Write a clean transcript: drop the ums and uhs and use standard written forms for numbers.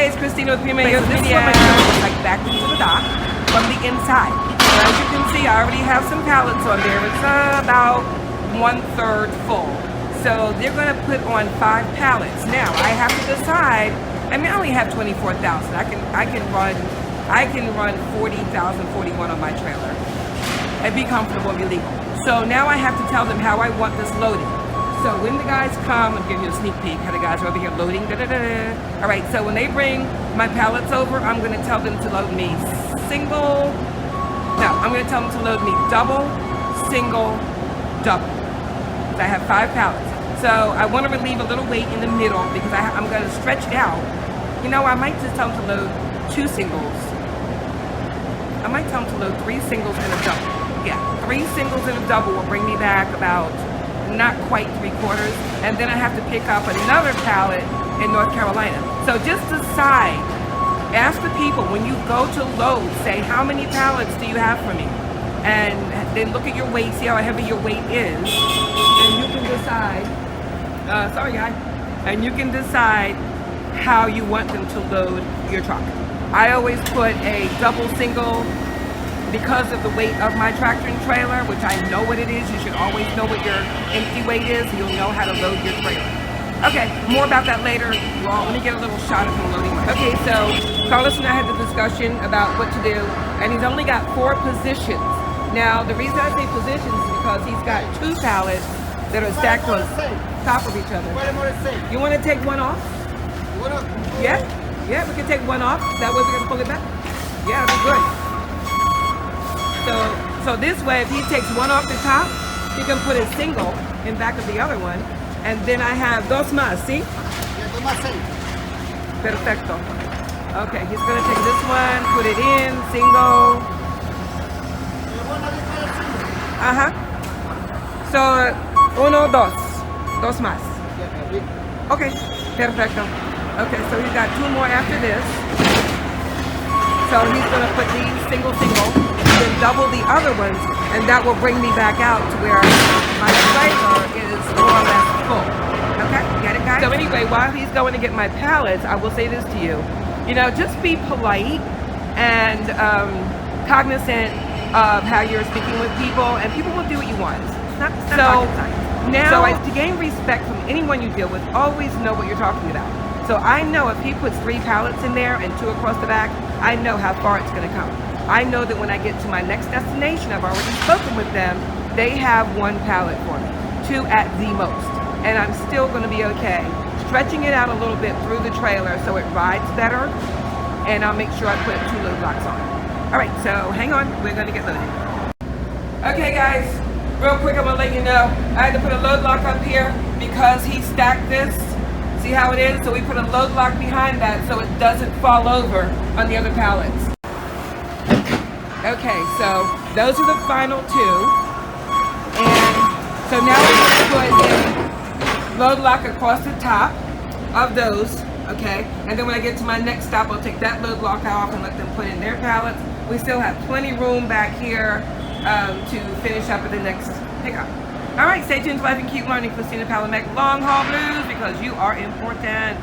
Hey, it's Christina with Prima. This is what my trailer looks like back into the dock from the inside. So as you can see, I already have some pallets on there. It's about 1/3 full. So they're going to put on 5 pallets. Now I have to decide. I mean, I only have 24,000. I can run 40,000, 41 on my trailer and be comfortable and be legal. So now I have to tell them how I want this loaded. So when the guys come, I'll give you a sneak peek how the guys are over here loading. All right, so when they bring my pallets over, I'm going to tell them to load me single. No, I'm going to tell them to load me double, single, double. So I have 5 pallets. So I want to relieve a little weight in the middle because I'm going to stretch it out. You know, I might just tell them to load 2 singles. I might tell them to load 3 singles and a double. Yeah, 3 singles and a double will bring me back about not quite 3/4, and then I have to pick up another pallet in North Carolina. So just decide, ask the people when you go to load, say how many pallets do you have for me, and then look at your weight, see how heavy your weight is, and you can decide, sorry guy, and you can decide how you want them to load your truck. I always put a double single because of the weight of my tractor and trailer, which I know what it is. You should always know what your empty weight is, so you'll know how to load your trailer. Okay, more about that later. Well, let me get a little shot of him loading my. Okay, so Carlos and I had the discussion about what to do, and he's only got 4 positions. Now, the reason I say positions is because he's got 2 pallets that are stacked on top of each other. You want to take one off? Yeah? Yeah, we can take one off. That way we can pull it back. Yeah, that'd be good. So this way, if he takes one off the top, he can put a single in back of the other one. And then I have dos más, see? Perfecto. Okay, he's gonna take this one, put it in, single. So, uno, dos más. Okay, perfecto. Okay, so he's got 2 more after this. So he's gonna put these single, then double the other ones, and that will bring me back out to where my trailer is more or less full. Okay, get it, guys? So anyway, while he's going to get my pallets, I will say this to you. You know, just be polite and cognizant of how you're speaking with people, and people will do what you want. So to gain respect from anyone you deal with, always know what you're talking about. So I know if he puts 3 pallets in there and 2 across the back, I know how far it's going to come. I know that when I get to my next destination, I've already spoken with them, they have 1 pallet for me, 2 at the most. And I'm still going to be okay. Stretching it out a little bit through the trailer so it rides better, and I'll make sure I put 2 load locks on. All right, so hang on, we're going to get loaded. Okay guys, real quick, I'm going to let you know, I had to put a load lock up here because he stacked this. See how it is? So we put a load lock behind that so it doesn't fall over on the other pallets. Okay, so those are the final 2. And so now we're going to put a load lock across the top of those, okay? And then when I get to my next stop, I'll take that load lock off and let them put in their pallets. We still have plenty room back here to finish up at the next pickup. All right, stay tuned to Life and Keep Learning. Christina Palamek, Long Haul Blues, because you are important.